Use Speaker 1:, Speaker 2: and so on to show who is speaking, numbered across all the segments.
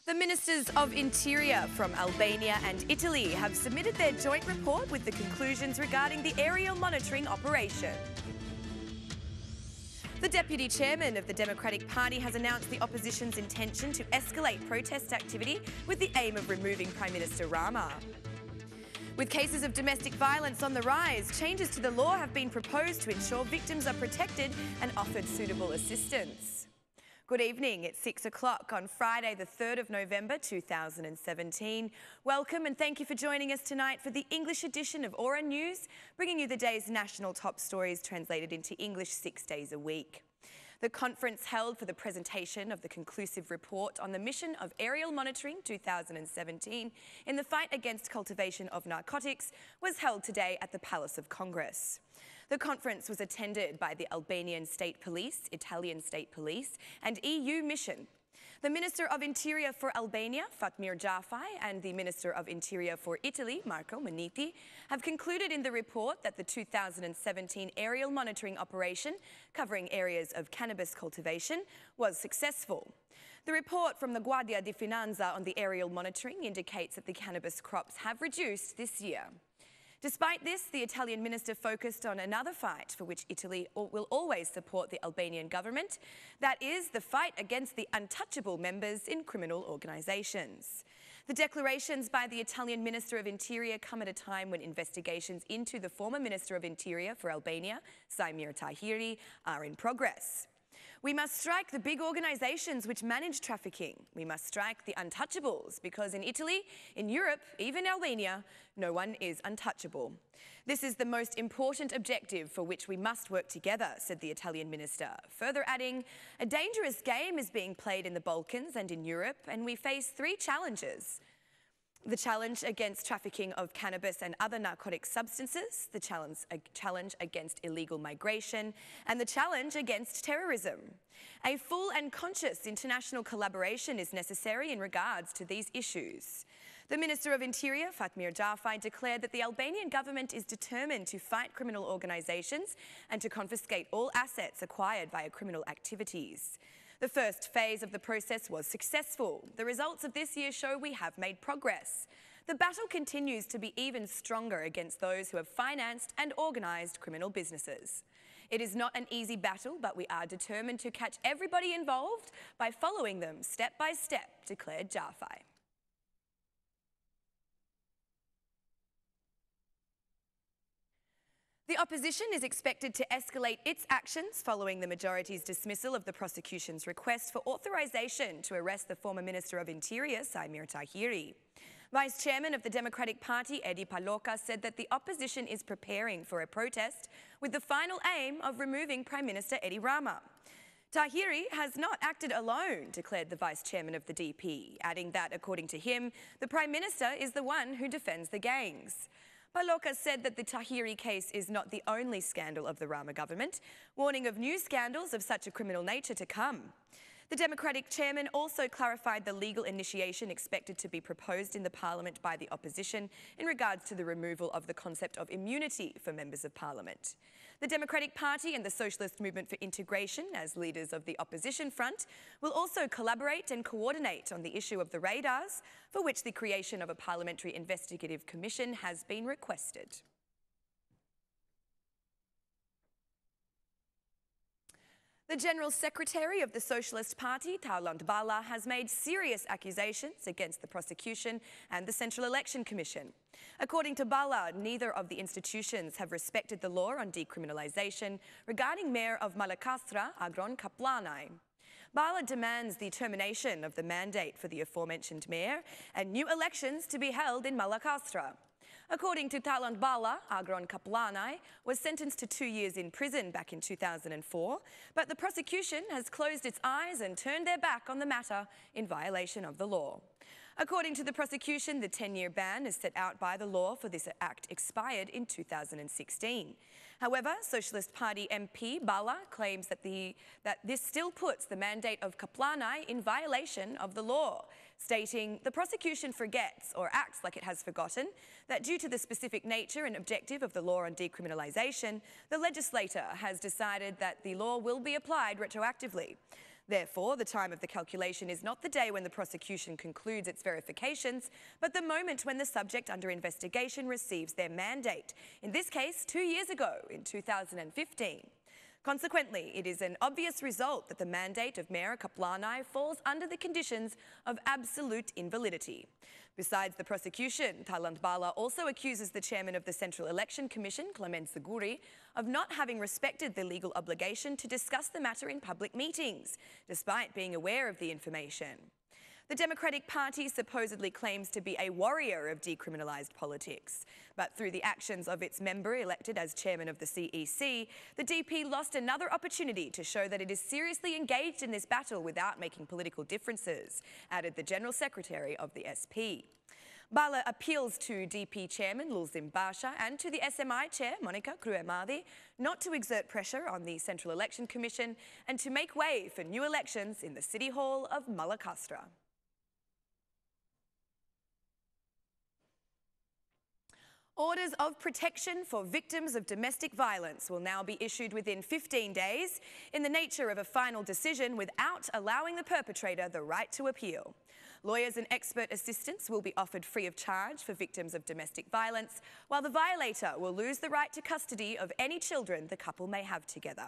Speaker 1: The Ministers of Interior from Albania and Italy have submitted their joint report with the conclusions regarding the aerial monitoring operation. The Deputy Chairman of the Democratic Party has announced the opposition's intention to escalate protest activity with the aim of removing Prime Minister Rama. With cases of domestic violence on the rise, changes to the law have been proposed to ensure victims are protected and offered suitable assistance. Good evening, it's 6 o'clock on Friday the 3rd of November 2017. Welcome and thank you for joining us tonight for the English edition of Aura News, bringing you the day's national top stories translated into English 6 days a week. The conference held for the presentation of the conclusive report on the mission of aerial monitoring 2017 in the fight against cultivation of narcotics was held today at the Palace of Congress. The conference was attended by the Albanian State Police, Italian State Police and EU mission. The Minister of Interior for Albania, Minniti and Xhafaj, and the Minister of Interior for Italy, Minniti, have concluded in the report that the 2017 aerial monitoring operation covering areas of cannabis cultivation was successful. The report from the Guardia di Finanza on the aerial monitoring indicates that the cannabis crops have reduced this year. Despite this, the Italian minister focused on another fight for which Italy will always support the Albanian government. That is the fight against the untouchable members in criminal organisations. The declarations by the Italian Minister of Interior come at a time when investigations into the former Minister of Interior for Albania, Sajmir Tahiri, are in progress. We must strike the big organisations which manage trafficking. We must strike the untouchables because in Italy, in Europe, even Albania, no one is untouchable. This is the most important objective for which we must work together, said the Italian minister, further adding, a dangerous game is being played in the Balkans and in Europe, and we face three challenges. The challenge against trafficking of cannabis and other narcotic substances, the challenge against illegal migration, and the challenge against terrorism. A full and conscious international collaboration is necessary in regards to these issues. The Minister of Interior, Minniti and Xhafaj, declared that the Albanian government is determined to fight criminal organisations and to confiscate all assets acquired via criminal activities. The first phase of the process was successful. The results of this year show we have made progress. The battle continues to be even stronger against those who have financed and organised criminal businesses. It is not an easy battle, but we are determined to catch everybody involved by following them step by step, declared Xhafaj. The opposition is expected to escalate its actions following the majority's dismissal of the prosecution's request for authorisation to arrest the former Minister of Interior, Sajmir Tahiri. Vice Chairman of the Democratic Party, Paloka, said that the opposition is preparing for a protest with the final aim of removing Prime Minister Rama. Tahiri has not acted alone, declared the Vice Chairman of the DP, adding that, according to him, the Prime Minister is the one who defends the gangs. Paloka said that the Tahiri case is not the only scandal of the Rama government, warning of new scandals of such a criminal nature to come. The Democratic chairman also clarified the legal initiation expected to be proposed in the Parliament by the opposition in regards to the removal of the concept of immunity for members of Parliament. The Democratic Party and the Socialist Movement for Integration, as leaders of the opposition front, will also collaborate and coordinate on the issue of the radars, for which the creation of a parliamentary investigative commission has been requested. The General Secretary of the Socialist Party, Taulant Balla, has made serious accusations against the prosecution and the Central Election Commission. According to Balla, neither of the institutions have respected the law on decriminalisation regarding Mayor of Malakastra, Agron Kaplanaj. Balla demands the termination of the mandate for the aforementioned mayor and new elections to be held in Malakastra. According to Taulant Balla, Agron Kaplanaj was sentenced to 2 years in prison back in 2004, but the prosecution has closed its eyes and turned their back on the matter in violation of the law. According to the prosecution, the 10-year ban as set out by the law for this act expired in 2016. However, Socialist Party MP Balla claims that this still puts the mandate of Kaplanaj in violation of the law, stating the prosecution forgets or acts like it has forgotten that due to the specific nature and objective of the law on decriminalisation, the legislator has decided that the law will be applied retroactively. Therefore, the time of the calculation is not the day when the prosecution concludes its verifications, but the moment when the subject under investigation receives their mandate, in this case 2 years ago, in 2015. Consequently, it is an obvious result that the mandate of Mayor Kaplani falls under the conditions of absolute invalidity. Besides the prosecution, Taulant Balla also accuses the chairman of the Central Election Commission, Clement Seguri, of not having respected the legal obligation to discuss the matter in public meetings, despite being aware of the information. The Democratic Party supposedly claims to be a warrior of decriminalised politics. But through the actions of its member elected as chairman of the CEC, the DP lost another opportunity to show that it is seriously engaged in this battle without making political differences, added the General Secretary of the SP. Balla appeals to DP chairman Lulzim Basha and to the SMI chair Monica Kruemadi not to exert pressure on the Central Election Commission and to make way for new elections in the City Hall of Malakastra. Orders of protection for victims of domestic violence will now be issued within 15 days in the nature of a final decision without allowing the perpetrator the right to appeal. Lawyers and expert assistance will be offered free of charge for victims of domestic violence, while the violator will lose the right to custody of any children the couple may have together.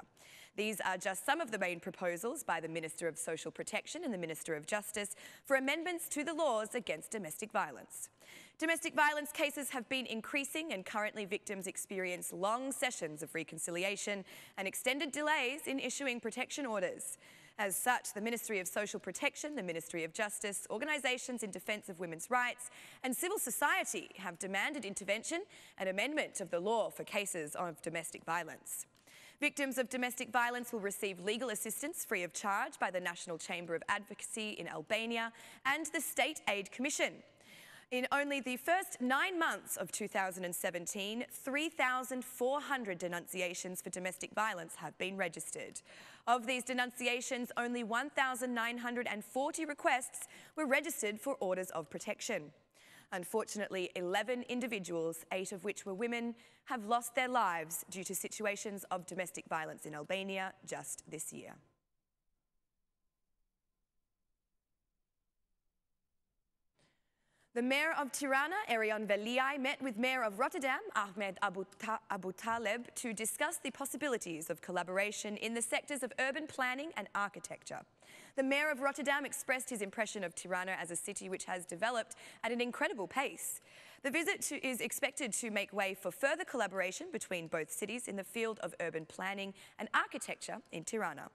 Speaker 1: These are just some of the main proposals by the Minister of Social Protection and the Minister of Justice for amendments to the laws against domestic violence. Domestic violence cases have been increasing and currently victims experience long sessions of reconciliation and extended delays in issuing protection orders. As such, the Ministry of Social Protection, the Ministry of Justice, organisations in defence of women's rights and civil society have demanded intervention and amendment of the law for cases of domestic violence. Victims of domestic violence will receive legal assistance free of charge by the National Chamber of Advocacy in Albania and the State Aid Commission. In only the first 9 months of 2017, 3,400 denunciations for domestic violence have been registered. Of these denunciations, only 1,940 requests were registered for orders of protection. Unfortunately, 11 individuals, 8 of which were women, have lost their lives due to situations of domestic violence in Albania just this year. The Mayor of Tirana, Veliaj, met with Mayor of Rotterdam, Ahmed Aboutaleb, to discuss the possibilities of collaboration in the sectors of urban planning and architecture. The Mayor of Rotterdam expressed his impression of Tirana as a city which has developed at an incredible pace. The visit is expected to make way for further collaboration between both cities in the field of urban planning and architecture in Tirana.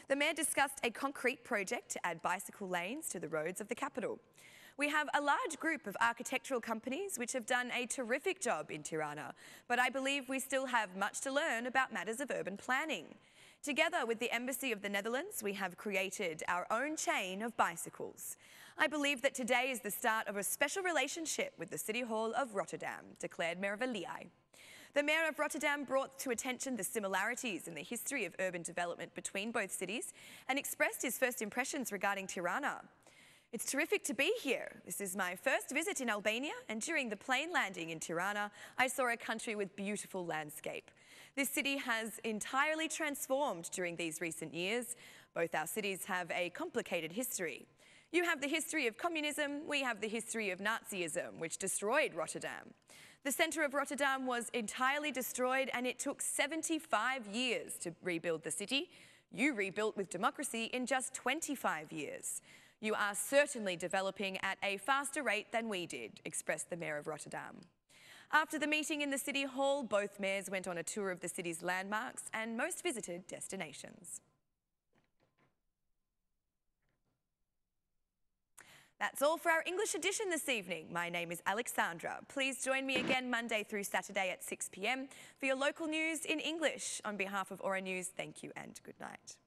Speaker 1: The Mayor discussed a concrete project to add bicycle lanes to the roads of the capital. We have a large group of architectural companies which have done a terrific job in Tirana, but I believe we still have much to learn about matters of urban planning. Together with the Embassy of the Netherlands, we have created our own chain of bicycles. I believe that today is the start of a special relationship with the City Hall of Rotterdam, declared Mayor Veliaj. The Mayor of Rotterdam brought to attention the similarities in the history of urban development between both cities and expressed his first impressions regarding Tirana. It's terrific to be here. This is my first visit in Albania, and during the plane landing in Tirana, I saw a country with beautiful landscape. This city has entirely transformed during these recent years. Both our cities have a complicated history. You have the history of communism, we have the history of Nazism, which destroyed Rotterdam. The centre of Rotterdam was entirely destroyed, and it took 75 years to rebuild the city. You rebuilt with democracy in just 25 years. You are certainly developing at a faster rate than we did, expressed the Mayor of Rotterdam. After the meeting in the City Hall, both mayors went on a tour of the city's landmarks and most visited destinations. That's all for our English edition this evening. My name is Alexandra. Please join me again Monday through Saturday at 6 p.m. for your local news in English. On behalf of Aura News, thank you and good night.